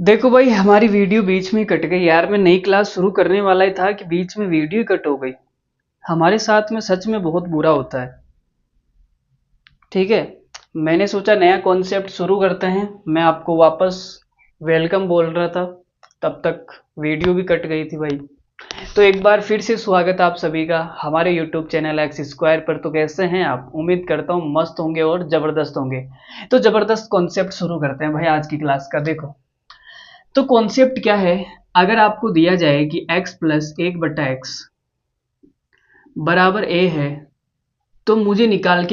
देखो भाई, हमारी वीडियो बीच में कट गई यार। मैं नई क्लास शुरू करने वाला ही था कि बीच में वीडियो कट हो गई। हमारे साथ में सच में बहुत बुरा होता है। ठीक है, मैंने सोचा नया कॉन्सेप्ट शुरू करते हैं। मैं आपको वापस वेलकम बोल रहा था, तब तक वीडियो भी कट गई थी भाई। तो एक बार फिर से स्वागत आप सभी का हमारे यूट्यूब चैनल एक्स स्क्वायर पर। तो कैसे हैं आप? उम्मीद करता हूँ मस्त होंगे और ज़बरदस्त होंगे। तो ज़बरदस्त कॉन्सेप्ट शुरू करते हैं भाई आज की क्लास का। देखो, तो कॉन्सेप्ट क्या है। अगर आपको दिया जाए कि x प्लस एक बट्टा एक्स बराबर a है, तो मुझे निकाल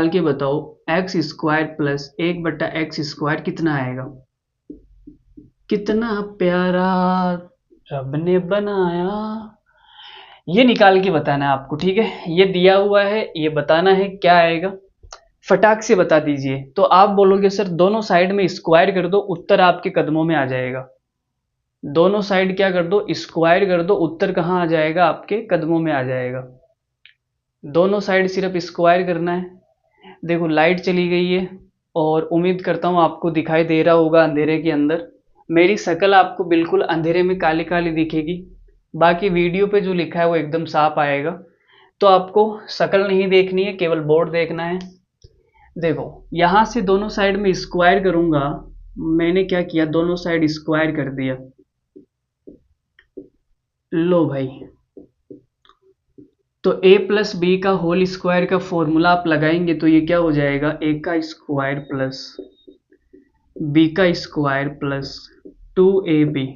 के बताओ एक्स स्क्वायर प्लस एक बट्टा एक्स स्क्वायर कितना आएगा। कितना प्यारा रब ने बनाया, ये निकाल के बताना है आपको। ठीक है, ये दिया हुआ है, ये बताना है क्या आएगा। फटाक से बता दीजिए। तो आप बोलोगे सर दोनों साइड में स्क्वायर कर दो, उत्तर आपके कदमों में आ जाएगा। दोनों साइड क्या कर दो, स्क्वायर कर दो, उत्तर कहाँ आ जाएगा? आपके कदमों में आ जाएगा। दोनों साइड सिर्फ स्क्वायर करना है। देखो लाइट चली गई है, और उम्मीद करता हूँ आपको दिखाई दे रहा होगा अंधेरे के अंदर। मेरी शक्ल आपको बिल्कुल अंधेरे में काली काली दिखेगी। बाकी वीडियो पे जो लिखा है वो एकदम साफ आएगा। तो आपको शक्ल नहीं देखनी है, केवल बोर्ड देखना है। देखो, यहाँ से दोनों साइड में स्क्वायर करूंगा। मैंने क्या किया, दोनों साइड स्क्वायर कर दिया। लो भाई, तो a प्लस बी का होल स्क्वायर का फॉर्मूला आप लगाएंगे तो ये क्या हो जाएगा, a का स्क्वायर प्लस b का स्क्वायर प्लस 2ab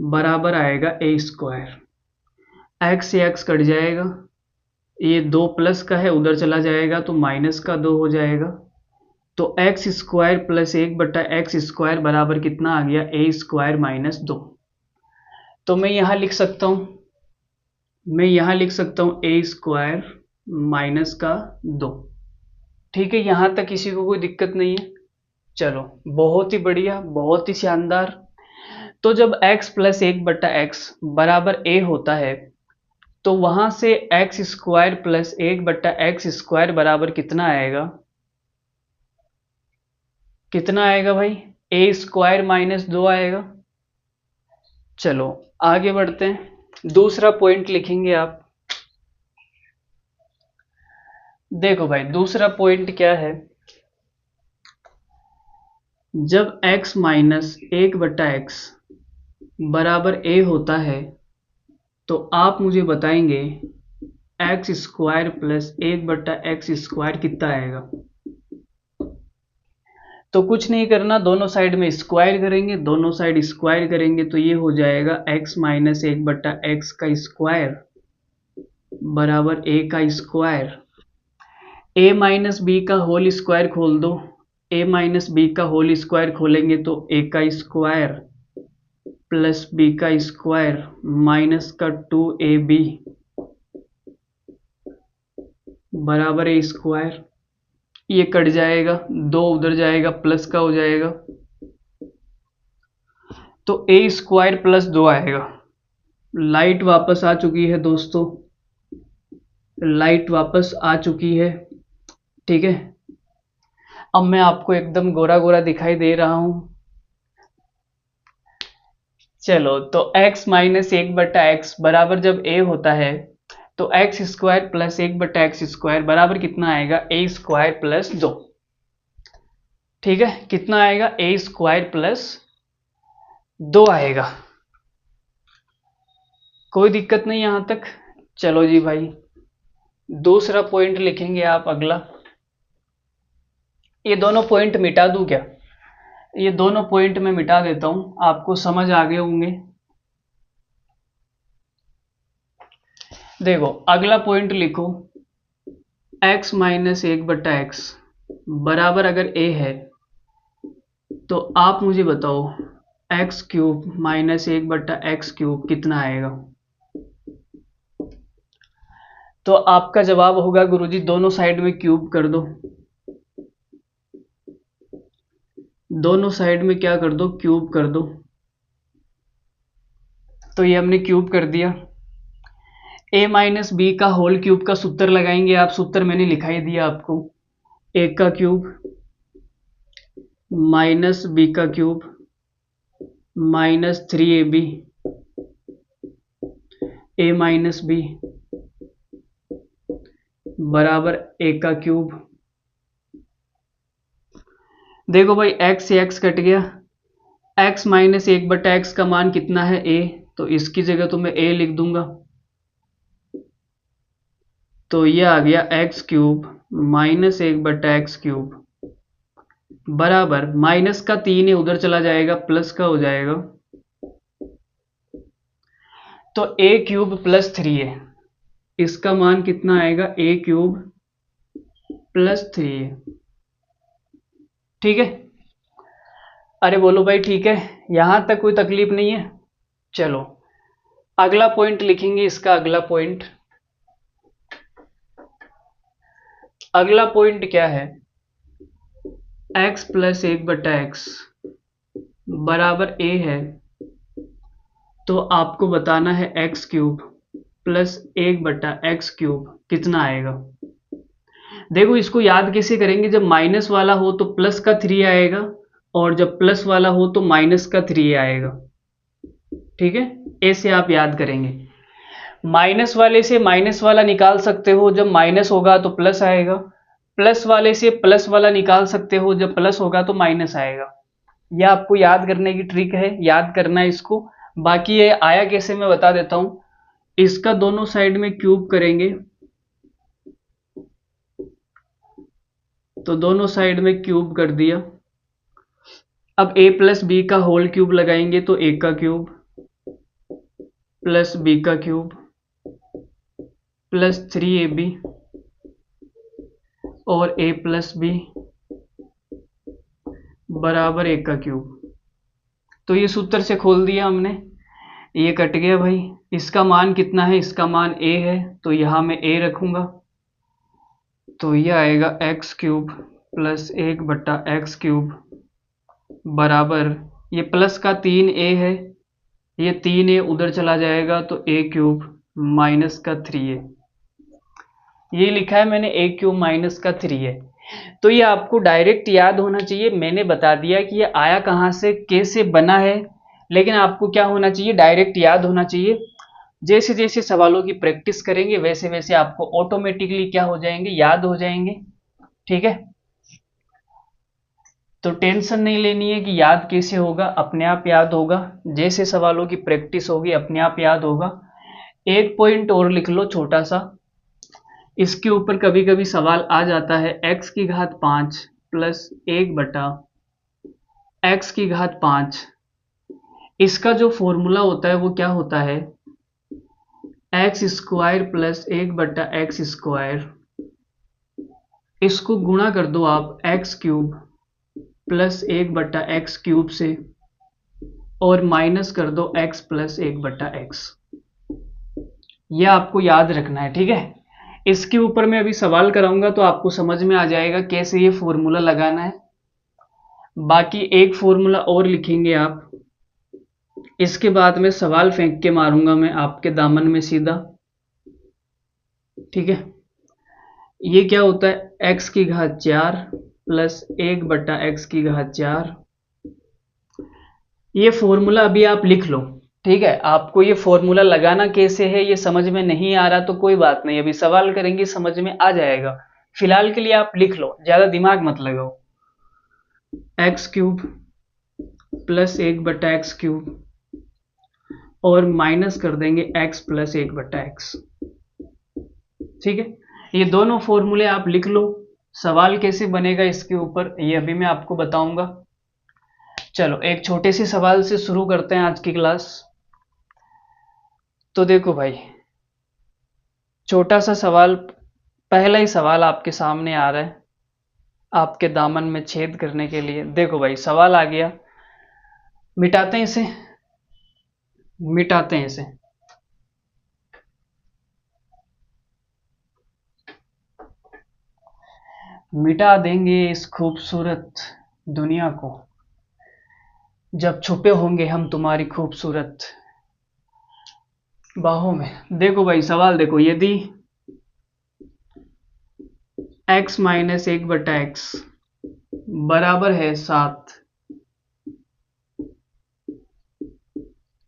बराबर आएगा a स्क्वायर। x से x कट जाएगा, ये दो प्लस का है उधर चला जाएगा तो माइनस का दो हो जाएगा। तो एक्स स्क्वायर प्लस एक बट्टा एक्स स्क्वायर बराबर कितना आ गया, a स्क्वायर माइनस दो। तो मैं यहाँ लिख सकता हूँ a स्क्वायर माइनस का दो। ठीक है, यहाँ तक किसी को कोई दिक्कत नहीं है? चलो, बहुत ही बढ़िया, बहुत ही शानदार। तो जब x प्लस एक बट्टा एक्स बराबर a होता है, तो वहां से एक्स स्क्वायर प्लस एक बट्टा एक्स स्क्वायर बराबर कितना आएगा? कितना आएगा भाई? a स्क्वायर माइनस दो आएगा। चलो आगे बढ़ते हैं, दूसरा पॉइंट लिखेंगे आप। देखो भाई, दूसरा पॉइंट क्या है। जब x माइनस एक बट्टा एक्स बराबर a होता है, तो आप मुझे बताएंगे एक्स स्क्वायर प्लस एक बट्टा एक्स स्क्वायर कितना आएगा। तो कुछ नहीं करना, दोनों साइड में स्क्वायर करेंगे। दोनों साइड स्क्वायर करेंगे तो ये हो जाएगा एक्स माइनस एक बट्टा एक्स का स्क्वायर बराबर a का स्क्वायर। a माइनस बी का होल स्क्वायर खोल दो। a माइनस बी का होल स्क्वायर खोलेंगे तो a का स्क्वायर प्लस बी का स्क्वायर माइनस का 2ab बराबर a स्क्वायर। ये कट जाएगा, दो उधर जाएगा, प्लस का हो जाएगा, तो a स्क्वायर प्लस दो आएगा। लाइट वापस आ चुकी है दोस्तों, लाइट वापस आ चुकी है। ठीक है, अब मैं आपको एकदम गोरा गोरा दिखाई दे रहा हूं। चलो, तो x माइनस एक बट्टा एक्स बराबर जब a होता है, तो एक्स स्क्वायर प्लस एक बट्टा एक्स स्क्वायर बराबर कितना आएगा, a स्क्वायर प्लस दो। ठीक है, कितना आएगा, a स्क्वायर प्लस दो आएगा। कोई दिक्कत नहीं यहां तक? चलो जी भाई, दूसरा पॉइंट लिखेंगे आप अगला। ये दोनों पॉइंट मिटा दूं क्या? ये दोनों पॉइंट मैं मिटा देता हूं, आपको समझ आ गए होंगे। देखो, अगला पॉइंट लिखो, x माइनस एक बट्टा एक्स बराबर अगर a है, तो आप मुझे बताओ एक्स क्यूब माइनस एक बट्टा एक्स क्यूब कितना आएगा। तो आपका जवाब होगा गुरुजी दोनों साइड में क्यूब कर दो। दोनों साइड में क्या कर दो, क्यूब कर दो। तो ये हमने क्यूब कर दिया। a माइनस बी का होल क्यूब का सूत्र लगाएंगे आप। सूत्र मैंने लिखा ही दिया आपको, एक का क्यूब माइनस बी का क्यूब माइनस 3ab ए माइनस बी बराबर ए का क्यूब। देखो भाई x से x कट गया, x माइनस 1/x का मान कितना है a, तो इसकी जगह तो मैं a लिख दूंगा, तो ये आ गया x cube minus 1/x cube बराबर माइनस का 3 है उधर चला जाएगा प्लस का हो जाएगा, तो a क्यूब प्लस 3 है, इसका मान कितना आएगा a क्यूब प्लस 3 है। ठीक है, अरे बोलो भाई ठीक है, यहां तक कोई तकलीफ नहीं है। चलो अगला पॉइंट लिखेंगे, इसका अगला पॉइंट, अगला पॉइंट क्या है, x प्लस 1/x बराबर a है, तो आपको बताना है x cube plus 1/x cube कितना आएगा। देखो इसको याद कैसे करेंगे, जब माइनस वाला हो तो प्लस का 3 आएगा और जब प्लस वाला हो तो माइनस का 3 आएगा। ठीक है, ऐसे आप याद करेंगे। माइनस वाले से माइनस वाला निकाल सकते हो, जब माइनस होगा तो प्लस आएगा, प्लस वाले से प्लस वाला निकाल सकते हो, जब प्लस होगा तो माइनस आएगा। यह आपको याद करने की ट्रिक है, याद करना है इसको। बाकी ये आया कैसे मैं बता देता हूं, इसका दोनों साइड में क्यूब करेंगे, तो दोनों साइड में क्यूब कर दिया। अब a प्लस बी का होल क्यूब लगाएंगे तो a का क्यूब प्लस b का क्यूब प्लस 3ab और a प्लस बी बराबर a का क्यूब। तो ये सूत्र से खोल दिया हमने, ये कट गया भाई। इसका मान कितना है, इसका मान a है, तो यहां मैं a रखूंगा, तो ये आएगा x cube plus 1/x cube बराबर, ये प्लस का 3a है, ये 3a उधर चला जाएगा तो a क्यूब माइनस का 3a, ये लिखा है मैंने a क्यूब माइनस का 3a। तो ये आपको डायरेक्ट याद होना चाहिए, मैंने बता दिया कि ये आया कहाँ से कैसे बना है, लेकिन आपको क्या होना चाहिए, डायरेक्ट याद होना चाहिए। जैसे जैसे सवालों की प्रैक्टिस करेंगे वैसे वैसे आपको ऑटोमेटिकली क्या हो जाएंगे, याद हो जाएंगे। ठीक है, तो टेंशन नहीं लेनी है कि याद कैसे होगा, अपने आप याद होगा, जैसे सवालों की प्रैक्टिस होगी अपने आप याद होगा। एक पॉइंट और लिख लो छोटा सा, इसके ऊपर कभी कभी सवाल आ जाता है, x की घात 5 प्लस 1/x की घात 5, इसका जो फॉर्मूला होता है वो क्या होता है, x square plus 1/x square, इसको गुणा कर दो आप x cube plus 1/x cube से और माइनस कर दो x प्लस 1/x। यह आपको याद रखना है। ठीक है, इसके ऊपर मैं अभी सवाल कराऊंगा तो आपको समझ में आ जाएगा कैसे ये फॉर्मूला लगाना है। बाकी एक फॉर्मूला और लिखेंगे आप, इसके बाद में सवाल फेंक के मारूंगा मैं आपके दामन में सीधा। ठीक है, ये क्या होता है, x की घात 4 प्लस 1/x की घात 4, ये फॉर्मूला अभी आप लिख लो। ठीक है, आपको ये फॉर्मूला लगाना कैसे है ये समझ में नहीं आ रहा तो कोई बात नहीं, अभी सवाल करेंगे समझ में आ जाएगा। फिलहाल के लिए आप लिख लो, ज्यादा दिमाग मत लगाओ। X cube plus 1/x cube और माइनस कर देंगे x प्लस 1/x। ठीक है, ये दोनों फॉर्मूले आप लिख लो। सवाल कैसे बनेगा इसके ऊपर ये अभी मैं आपको बताऊंगा। चलो एक छोटे से सवाल से शुरू करते हैं आज की क्लास। तो देखो भाई, छोटा सा सवाल, पहला ही सवाल आपके सामने आ रहा है आपके दामन में छेद करने के लिए। देखो भाई सवाल आ गया, मिटाते हैं इसे, मिटाते हैं इसे। मिटा देंगे इस खूबसूरत दुनिया को, जब छुपे होंगे हम तुम्हारी खूबसूरत बाहों में। देखो भाई सवाल देखो, यदि x माइनस 1/x बराबर है 7।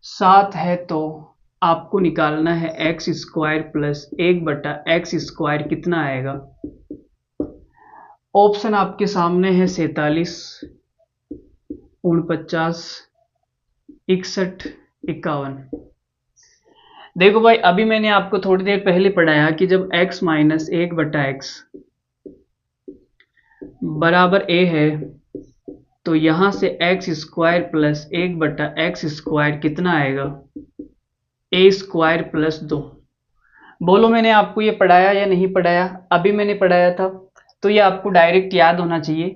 7 है तो आपको निकालना है एक्स स्क्वायर प्लस 1/x² कितना आएगा। ऑप्शन आपके सामने है 47, 49, 61, 51। देखो भाई, अभी मैंने आपको थोड़ी देर पहले पढ़ाया कि जब x माइनस 1/x बराबर a है तो यहां से x² प्लस 1/x² कितना आएगा, a² प्लस 2। बोलो मैंने आपको ये पढ़ाया या नहीं पढ़ाया। अभी मैंने पढ़ाया था तो ये आपको डायरेक्ट याद होना चाहिए।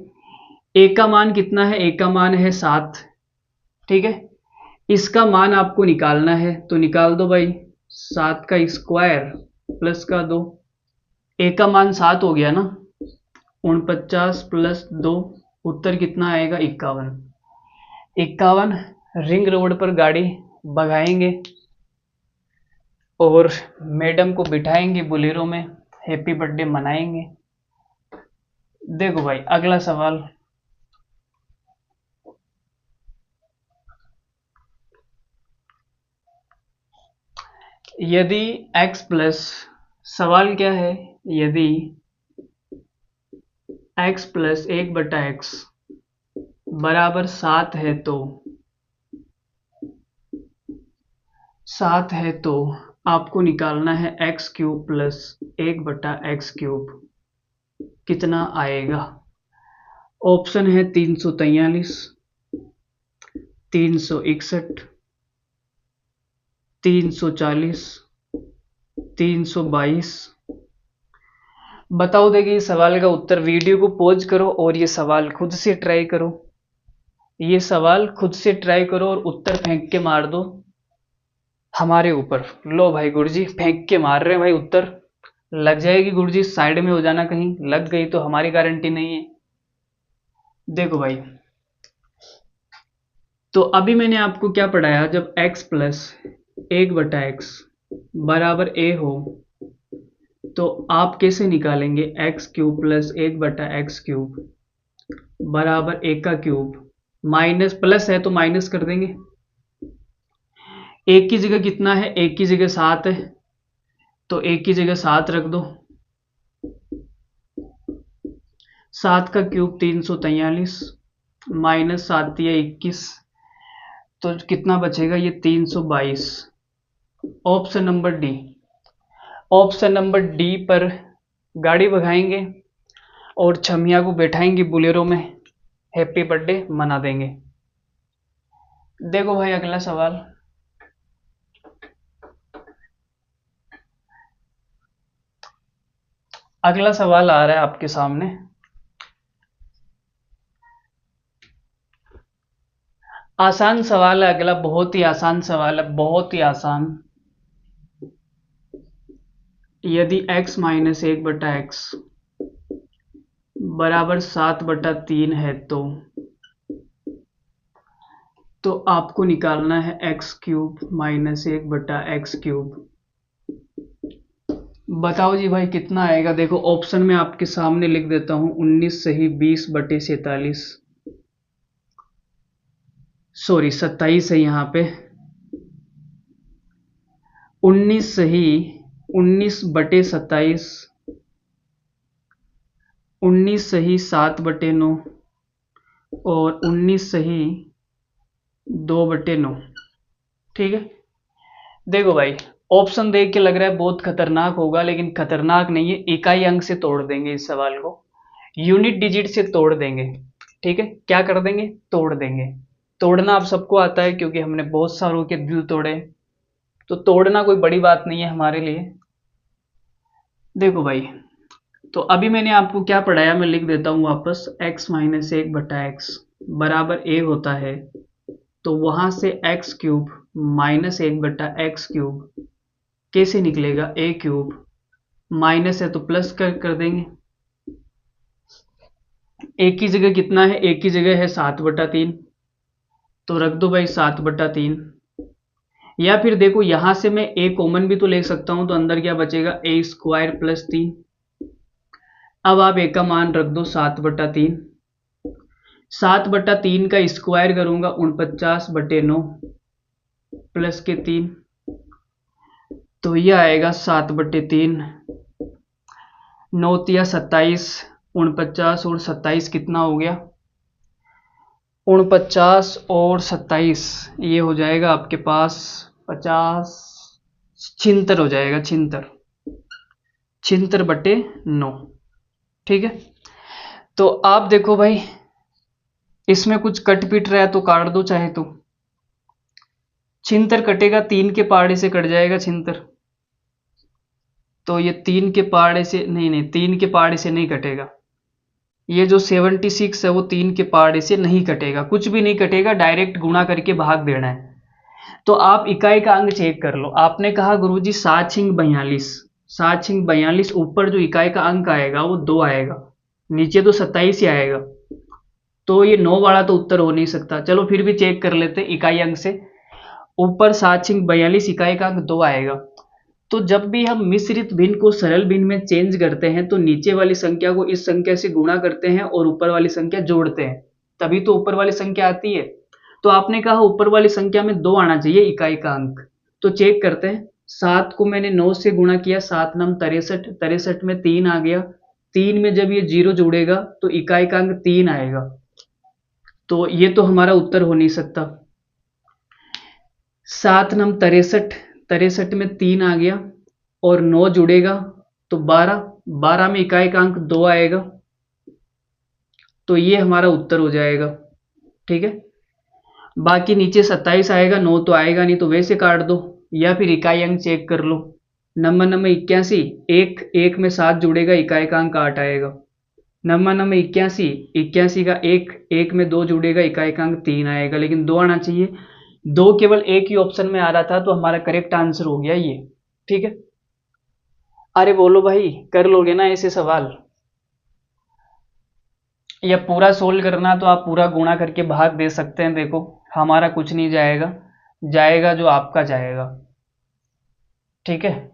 a का मान कितना है, a का मान है 7, ठीक है। इसका मान आपको निकालना है तो निकाल दो भाई, 7 का स्क्वायर प्लस का 2। a का मान 7 हो गया ना, 49 प्लस 2, उत्तर कितना आएगा, 51। 51 रिंग रोड पर गाड़ी भगाएंगे और मैडम को बिठाएंगे बोलेरो में, हैप्पी बर्थडे मनाएंगे। देखो भाई अगला सवाल, यदि x प्लस, सवाल क्या है, यदि x प्लस 1/x बराबर 7 है तो 7 है तो आपको निकालना है x³ प्लस 1/x³ कितना आएगा। ऑप्शन है 343, 361, 340, 322। बताओ देखिए इस सवाल का उत्तर। वीडियो को पॉज करो और ये सवाल खुद से ट्राई करो, ये सवाल खुद से ट्राई करो और उत्तर फेंक के मार दो हमारे ऊपर। लो भाई गुरुजी फेंक के मार रहे हैं भाई उत्तर। लग जाएगी गुरुजी, साइड में हो जाना, कहीं लग गई तो हमारी गारंटी नहीं है। देखो भाई, तो अभी मैंने आपको क्या पढ़ाया, जब x प्लस 1/x बराबर a हो तो आप कैसे निकालेंगे, x³ प्लस 1/x³ बराबर a का क्यूब, माइनस प्लस है तो माइनस कर देंगे। एक की जगह कितना है, एक की जगह 7 है तो एक की जगह 7 रख दो। 7 का क्यूब 343, माइनस 7 या 21, तो कितना बचेगा, ये 322। Option number D, option number D पर गाड़ी भगाएंगे और छमिया को बैठाएंगे बुलेरो में, हैप्पी बर्थडे मना देंगे। देखो भाई अगला सवाल, अगला सवाल आ रहा है आपके सामने। आसान सवाल है अगला, बहुत ही आसान सवाल है, बहुत ही आसान। यदि x माइनस 1/x बराबर 7/3 है तो आपको निकालना है x³ माइनस 1/x³। बताओ जी भाई कितना आएगा। देखो ऑप्शन में आपके सामने लिख देता हूं, 19 सही 20/47, सॉरी 27 है यहाँ पे, 19 सही 19/27, 19 सही 7/9 और 19 सही 2/9, ठीक है। देखो भाई ऑप्शन देख के लग रहा है बहुत खतरनाक होगा, लेकिन खतरनाक नहीं है, इकाई अंक से तोड़ देंगे इस सवाल को, यूनिट डिजिट से तोड़ देंगे, ठीक है। क्या कर देंगे, तोड़ देंगे। तोड़ना आप सबको आता है क्योंकि हमने बहुत सारों के दिल तोड़े, तो तोड़ना कोई बड़ी बात नहीं है हमारे लिए। देखो भाई, तो अभी मैंने आपको क्या पढ़ाया, मैं लिख देता हूं वापस, x माइनस 1/x बराबर a होता है तो वहां से x³ माइनस 1/x³ कैसे निकलेगा, a³, माइनस है तो प्लस कर देंगे। एक की जगह कितना है, एक की जगह है 7/3 तो रख दो भाई 7/3। या फिर देखो यहां से मैं a कॉमन भी तो ले सकता हूं, तो अंदर क्या बचेगा, a² प्लस 3। अब आप a का मान रख दो 7/3, 7/3 का स्क्वायर करूंगा 49/9 प्लस के 3, तो यह आएगा 7/3, 9 तिया 27, 49 और 27 कितना हो गया, 49 और 27 ये हो जाएगा आपके पास 50, 76 हो जाएगा, 76/9। ठीक है, तो आप देखो भाई इसमें कुछ कट पिट रहा है तो काट दो चाहे तो, 76 कटेगा 3 के पहाड़े से कट जाएगा 76, तो ये 3 के पहाड़े से नहीं 3 के पहाड़े से नहीं कटेगा, ये जो 76 है वो 3 के पहाड़े से नहीं कटेगा, कुछ भी नहीं कटेगा, डायरेक्ट गुणा करके भाग देना है। तो आप इकाई का अंक चेक कर लो। आपने कहा गुरुजी 7×42, 7×42 ऊपर जो इकाई का अंक आएगा वो 2 आएगा, नीचे तो 27 ही आएगा, तो ये 9 वाला तो उत्तर हो नहीं सकता। चलो फिर भी चेक कर लेते इकाई अंक से। ऊपर 7×42 इकाई का अंक 2 आएगा, तो जब भी हम मिश्रित भिन्न को सरल भिन्न में चेंज करते हैं तो नीचे वाली संख्या को इस संख्या से गुणा करते हैं और ऊपर वाली संख्या जोड़ते हैं, तभी तो ऊपर वाली संख्या आती है। तो आपने कहा ऊपर वाली संख्या में 2 आना चाहिए इकाई का अंक, तो चेक करते हैं। 7 को मैंने 9 से गुणा किया, 7 9 63, 63 में 3 आ गया, 3 में जब ये 0 जुड़ेगा तो इकाई का अंक 3 आएगा, तो ये तो हमारा उत्तर हो नहीं सकता। 7 9 63, 63 में 3 आ गया और 9 जुड़ेगा तो 12, 12 में इकाई का अंक 2 आएगा, तो ये हमारा उत्तर हो जाएगा। ठीक है, बाकी नीचे 27 आएगा, 9 तो आएगा नहीं, तो वैसे काट दो या फिर इकाई अंक चेक कर लो। नंबर 81, 1 में 7 जुड़ेगा, इकाई का अंक 8 आएगा। नंबर 81, 81 का 1 में 2 जुड़ेगा, इकाई का अंक 3 आएगा, लेकिन 2 आना चाहिए, 2 केवल एक ही ऑप्शन में आ रहा था, तो हमारा करेक्ट आंसर हो गया ये। ठीक है, अरे बोलो भाई, कर लोगे ना ऐसे सवाल? या पूरा सोल्व करना तो आप पूरा गुणा करके भाग दे सकते हैं। देखो हमारा कुछ नहीं जाएगा, जाएगा जो आपका जाएगा। ठीक है,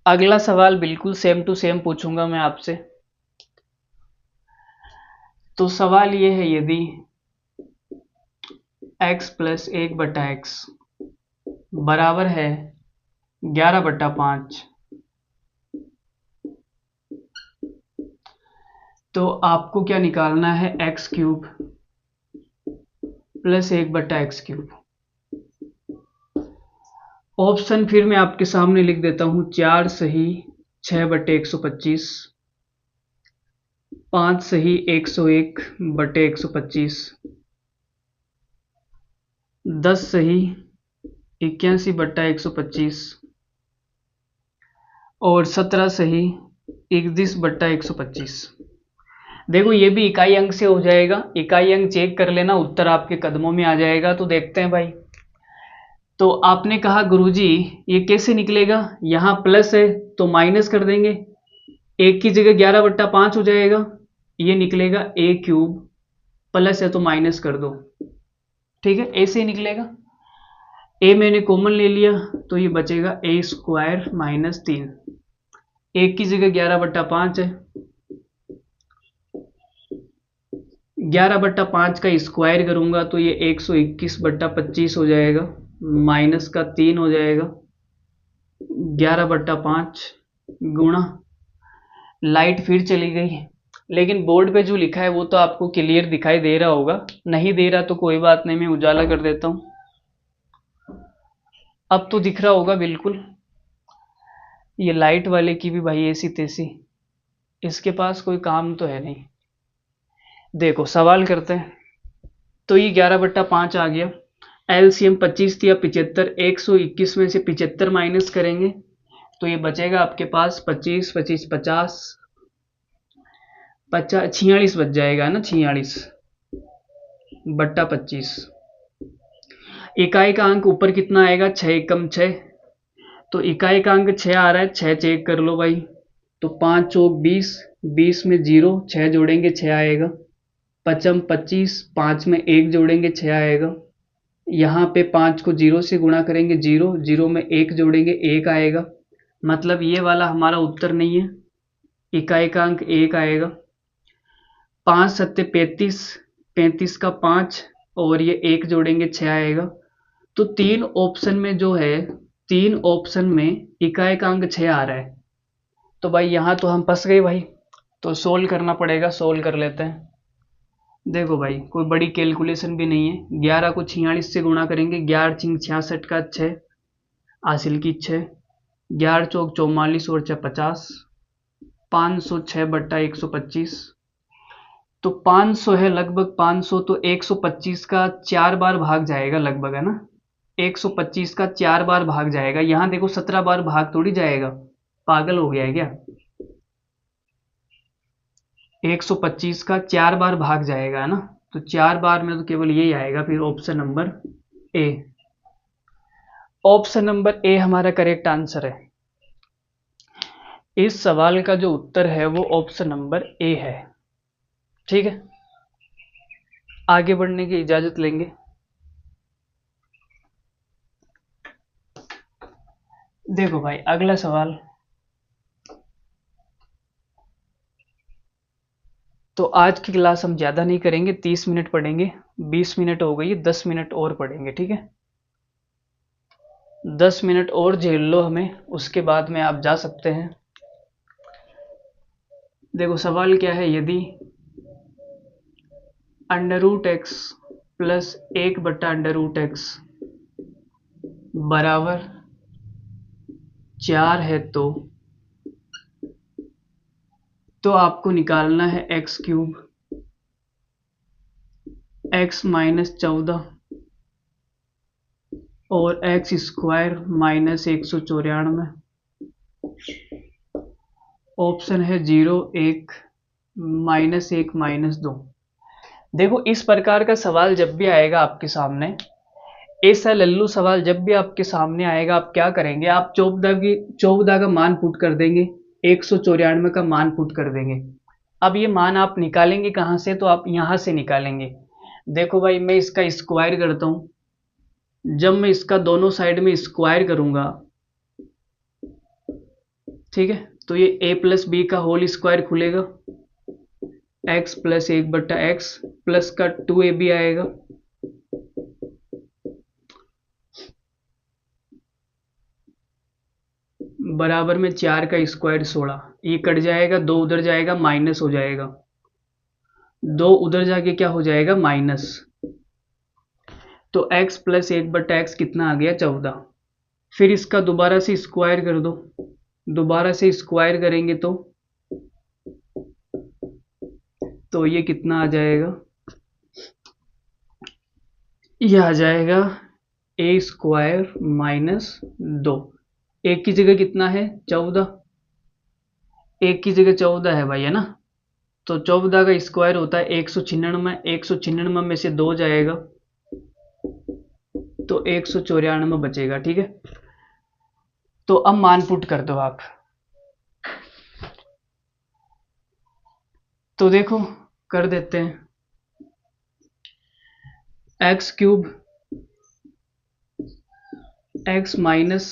अगला सवाल बिल्कुल सेम टू सेम पूछूंगा मैं आपसे। तो सवाल ये है, यदि x + 1/x बराबर है 11/5, तो आपको क्या निकालना है, x³ + 1/x³। ऑप्शन फिर मैं आपके सामने लिख देता हूं, 4 सही 6/125, 5 सही 101/125, 10 सही 81/125 और 17 सही 31/125। देखो ये भी इकाई अंक से हो जाएगा, इकाई अंक चेक कर लेना, उत्तर आपके कदमों में आ जाएगा। तो देखते हैं भाई, तो आपने कहा गुरुजी ये कैसे निकलेगा, यहाँ प्लस है तो माइनस कर देंगे, एक की जगह 11/5 हो जाएगा, ये निकलेगा a³ प्लस है तो माइनस कर दो। ठीक है, ऐसे ही निकलेगा, a मैंने कॉमन ले लिया तो ये बचेगा a² - 3, एक की जगह 11/5 है, 11/5 का स्क्वायर करूंगा तो ये 121/25 हो जाएगा, माइनस का 3 हो जाएगा, 11/5 गुणा, लाइट फिर चली गई, लेकिन बोर्ड पे जो लिखा है वो तो आपको क्लियर दिखाई दे रहा होगा, नहीं दे रहा तो कोई बात नहीं, मैं उजाला कर देता हूं, अब तो दिख रहा होगा बिल्कुल। ये लाइट वाले की भी भाई ऐसी तैसी, इसके पास कोई काम तो है नहीं। देखो सवाल करते हैं, तो ये 11/5 आ गया, एलसीएम 25 दिया 75, 121 में से 75 माइनस करेंगे तो ये बचेगा आपके पास 25 25 50 46 बच जाएगा ना, 46/25। इकाई का अंक ऊपर कितना आएगा, 6 एकम 6, तो इकाई का अंक 6 आ रहा है, 6 चेक कर लो भाई, तो 5 चौक 20, 20 में 0, 6 जोड़ेंगे 6 आएगा, 5 25, 5 में 1 जोड़ेंगे 6 आएगा, यहाँ पे 5 को 0 से गुणा करेंगे 0 में 1 जोड़ेंगे 1 आएगा, मतलब ये वाला हमारा उत्तर नहीं है, इकाएकांक 1 आएगा, 5 सत्ते 35, 35 का 5 और ये 1 जोड़ेंगे 6 आएगा। तो 3 ऑप्शन में जो है, 3 ऑप्शन में इकाएकांक 6 आ रहा है। तो भाई यहाँ तो हम फंस गए भाई, तो सोल्व करना पड़ेगा। सोल्व कर लेते हैं। देखो भाई कोई बड़ी कैलकुलेशन भी नहीं है। 11 को 46 से गुणा करेंगे, 11 छिंग 66 का 6, हासिल की 6, 11 चौक 44 और 6 50, 506 बट्टा 125। तो 500 है लगभग, 500 तो 125 का 4 बार भाग जाएगा लगभग, है ना। 125 का 4 बार भाग जाएगा। यहाँ देखो 17 बार भाग थोड़ी जाएगा, पागल हो गया है क्या। 125 का 4 बार भाग जाएगा, है ना। तो 4 बार में तो केवल यही आएगा, फिर option number A. Option number A हमारा करेक्ट आंसर है। इस सवाल का जो उत्तर है वो ऑप्शन नंबर ए है। ठीक है, आगे बढ़ने की इजाजत लेंगे। देखो भाई अगला सवाल। तो आज की क्लास हम ज़्यादा नहीं करेंगे, 30 मिनट पढ़ेंगे। 20 मिनट हो गई, 10 मिनट और पढ़ेंगे, ठीक है। 10 मिनट और झेल लो हमें, उसके बाद में आप जा सकते हैं। देखो सवाल क्या है, यदि अंडर रूट एक्स प्लस 1 बट्टा अंडर रूट एक्स बराबर 4 है, तो आपको निकालना है एक्स क्यूब, एक्स माइनस 14 और एक्स स्क्वायर माइनस 194। ऑप्शन है 0, 1, माइनस 1, माइनस 2। देखो इस प्रकार का सवाल जब भी आएगा आपके सामने, ऐसा लल्लू सवाल जब भी आपके सामने आएगा, आप क्या करेंगे, आप 14 का मान पुट कर देंगे, 194 का मान पुट कर देंगे। अब ये मान आप निकालेंगे कहाँ से, तो आप यहाँ से निकालेंगे। देखो भाई मैं इसका स्क्वायर करता हूँ। जब मैं इसका दोनों साइड में स्क्वायर करूँगा, ठीक है, तो ये a प्लस बी का होल स्क्वायर खुलेगा, x प्लस 1 बट्टा एक्स प्लस का 2ab आएगा, बराबर में 4 का स्क्वायर 16। ये कट जाएगा, 2 उधर जाएगा, माइनस हो जाएगा, 2 उधर जाके क्या हो जाएगा, माइनस। तो x प्लस 1 बट्टा एक्स कितना आ गया, 14। फिर इसका दोबारा से स्क्वायर कर दो, दोबारा से स्क्वायर करेंगे तो ये कितना आ जाएगा, ये आ जाएगा ए स्क्वायर माइनस 2। एक की जगह कितना है, 14, एक की जगह 14 है भाई, है ना। तो 14 का स्क्वायर होता है 196, 196 में से 2 जाएगा तो 194 बचेगा, ठीक है। तो अब मान पुट कर दो आप। तो देखो कर देते हैं, एक्स क्यूब एक्स माइनस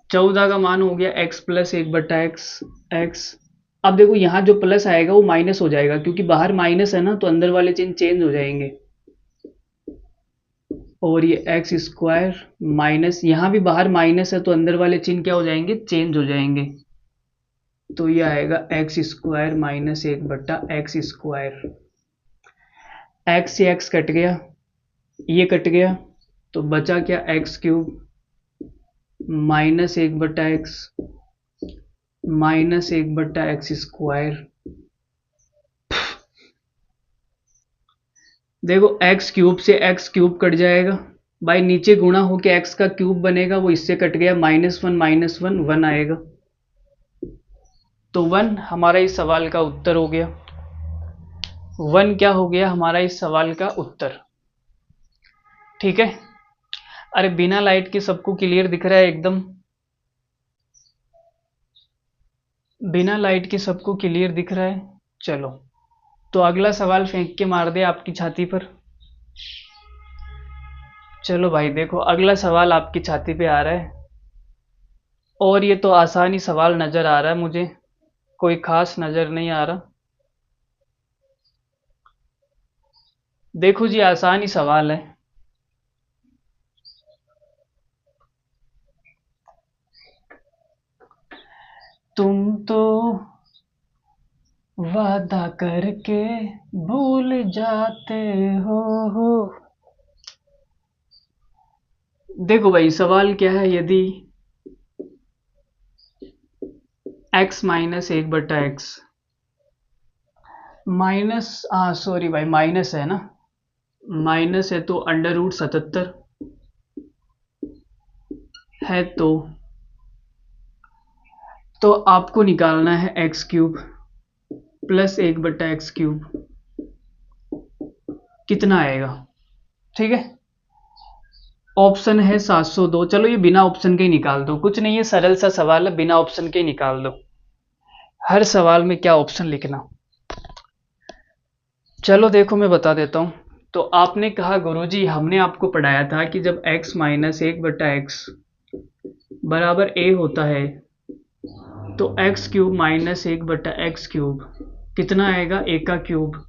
14 का मान हो गया एक्स प्लस 1 बट्टा एक्स एक्स। अब देखो यहाँ जो प्लस आएगा वो माइनस हो जाएगा, क्योंकि बाहर माइनस है ना, तो अंदर वाले चिन्ह चेंज हो जाएंगे। और ये एक्स स्क्वायर माइनस, यहाँ भी बाहर माइनस है तो अंदर वाले चिन्ह क्या हो जाएंगे, चेंज हो जाएंगे। तो ये आएगा एक्स स्क्वायर माइनस 1 बट्टा एक्स स्क्वायर। एक्स से एक्स कट गया, ये कट गया, तो बचा क्या, एक्स क्यूब माइनस 1 बट्टा एक्स माइनस 1 बट्टा एक्स स्क्वायर। देखो एक्स क्यूब से एक्स क्यूब कट जाएगा भाई, नीचे गुणा होके एक्स का क्यूब बनेगा, वो इससे कट गया, -1 -1 1 आएगा। तो 1 हमारा इस सवाल का उत्तर हो गया। 1 क्या हो गया हमारा इस सवाल का उत्तर, ठीक है। अरे बिना लाइट के सबको क्लियर दिख रहा है एकदम, बिना लाइट के सबको क्लियर दिख रहा है। चलो तो अगला सवाल फेंक के मार दे आपकी छाती पर। चलो भाई देखो अगला सवाल आपकी छाती पे आ रहा है, और ये तो आसानी सवाल नजर आ रहा है मुझे। कोई खास नजर नहीं आ रहा। देखो जी, आसान ही सवाल है। तुम तो वादा करके भूल जाते हो। देखो भाई, सवाल क्या है, यदि x माइनस 1/x माइनस, हाँ सॉरी भाई, माइनस है ना, माइनस है तो √77 है, तो आपको निकालना है x³ प्लस 1/x³, कितना आएगा? ठीक है। ऑप्शन है 702। चलो ये बिना ऑप्शन के ही निकाल दो, कुछ नहीं है, सरल सा सवाल है, बिना ऑप्शन के ही निकाल दो। हर सवाल में क्या ऑप्शन लिखना। चलो देखो, मैं बता देता हूँ। तो आपने कहा गुरुजी, हमने आपको पढ़ाया था कि जब x माइनस 1/x बराबर a होता है, तो x³ माइनस 1/x³ कितना आएगा? a का क्यूब,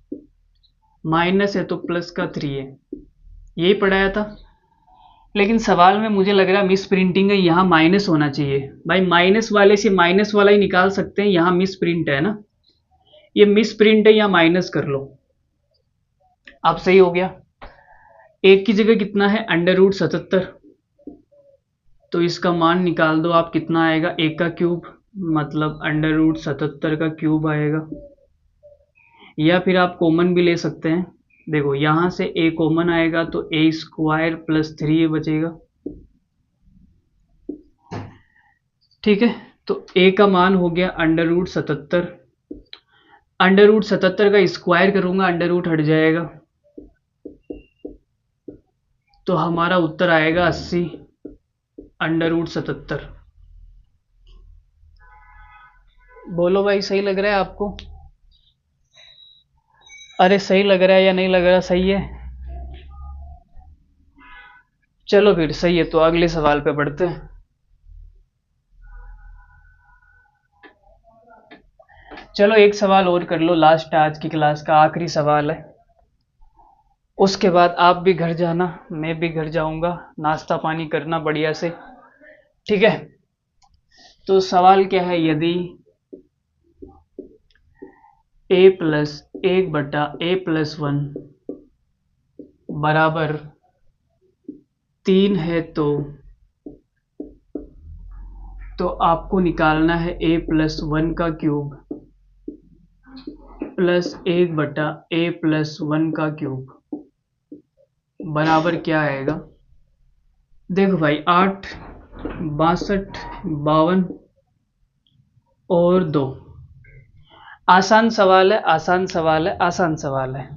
माइनस है तो प्लस का 3 है, यही पढ़ाया था। लेकिन सवाल में मुझे लग रहा है मिस प्रिंटिंग है, यहाँ माइनस होना चाहिए। भाई माइनस वाले से माइनस वाला ही निकाल सकते हैं, यहाँ मिस प्रिंट है ना, ये मिस प्रिंट है, या माइनस कर लो। अब सही हो गया। एक की जगह कितना है? √77, तो इसका मान निकाल दो आप, कितना आएगा? एक का क्यूब, मतलब √77 का क्यूब आएगा। या फिर आप कॉमन भी ले सकते हैं। देखो यहां से a कॉमन आएगा तो a² प्लस 3 बचेगा। ठीक है, तो a का मान हो गया √77, √77 का स्क्वायर करूंगा, अंडर रूट हट जाएगा, तो हमारा उत्तर आएगा 80 √77। बोलो भाई, सही लग रहा है आपको? अरे सही लग रहा है या नहीं लग रहा? सही है। चलो फिर सही है, तो अगले सवाल पे बढ़ते हैं। चलो एक सवाल और कर लो, लास्ट आज की क्लास का आखिरी सवाल है। उसके बाद आप भी घर जाना, मैं भी घर जाऊंगा, नाश्ता पानी करना बढ़िया से। ठीक है, तो सवाल क्या है, यदि a+1/a+1 बराबर 3 है, तो आपको निकालना है a+1 का क्यूब प्लस 1/a+1 का क्यूब बराबर क्या आएगा? देखो भाई, 8, 62, 52 और 2। आसान सवाल है, आसान सवाल है, आसान सवाल है।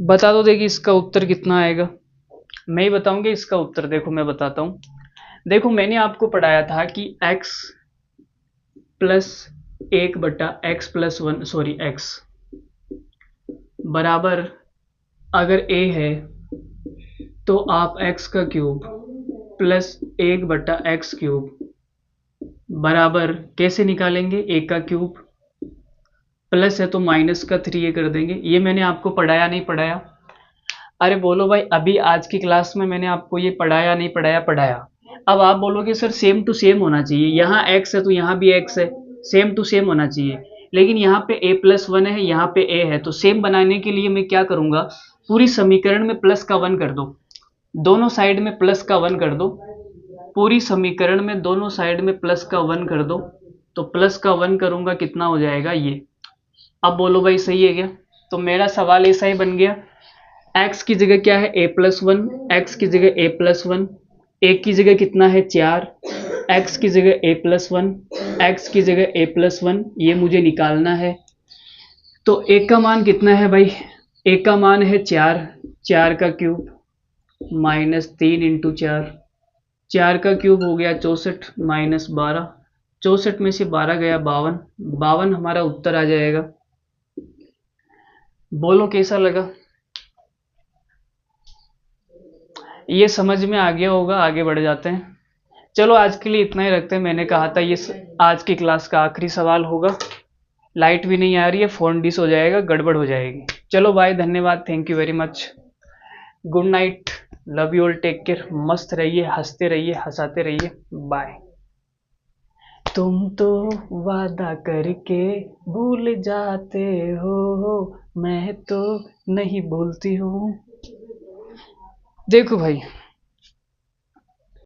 बता दो देखिए इसका उत्तर कितना आएगा। मैं ही बताऊंगा इसका उत्तर। देखो मैं बताता हूँ। देखो मैंने आपको पढ़ाया था कि x plus 1/x+1, sorry x बराबर, अगर a है तो आप x का क्यूब प्लस 1/x³ बराबर कैसे निकालेंगे? a का क्यूब, प्लस है तो माइनस का 3 कर देंगे। ये मैंने आपको पढ़ाया नहीं पढ़ाया? अरे बोलो भाई, अभी आज की क्लास में मैंने आपको ये पढ़ाया नहीं पढ़ाया? पढ़ाया। अब आप बोलोगे सर सेम टू सेम होना चाहिए, यहाँ x है तो यहाँ भी x है, सेम टू सेम होना चाहिए। लेकिन यहाँ पे a+1 है, यहाँ पे a है, तो सेम बनाने के लिए मैं क्या करूंगा, पूरी समीकरण में प्लस का 1 कर दो, दोनों साइड में प्लस का 1 कर दो, पूरी समीकरण में दोनों साइड में प्लस का 1 कर दो, तो प्लस का 1 करूंगा, कितना हो जाएगा ये। अब बोलो भाई सही है क्या? तो मेरा सवाल ऐसा ही बन गया, x की जगह क्या है? a+1, x की जगह a+1, एक की जगह कितना है? 4, x की जगह a+1, x की जगह a+1, ये मुझे निकालना है। तो एक का मान कितना है भाई? एक का मान है 4, 4 का क्यूब माइनस 3 इंटू 4, 4 का क्यूब हो गया 64 माइनस 12, 64 में से 12 गया 52, 52 हमारा उत्तर आ जाएगा। बोलो कैसा लगा? ये समझ में आ गया होगा, आगे बढ़ जाते हैं। चलो आज के लिए इतना ही रखते हैं। मैंने कहा था ये आज की क्लास का आखिरी सवाल होगा। लाइट भी नहीं आ रही है, फोन डिस हो जाएगा, गड़बड़ हो जाएगी। चलो भाई, धन्यवाद, thank you very much, good night, love you all, take care, मस्त रहिए, हंसते रहिए, हंसाते रहिए, बाय। तुम तो वादा करके भूल जाते हो, मैं तो नहीं भूलती हूँ। देखो भाई,